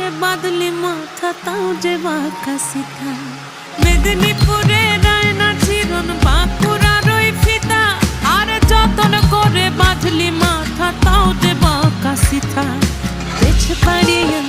করে বাদলি মাথা তাও যে বাঁকা সিথা মেদিনীপুরে রায়না চিরন বাঁকুড়ার ওই ফিতা আর যতন করে বাঁধলি মাথা তাও যে বাঁকা সিথা পেছ পাড়িয়া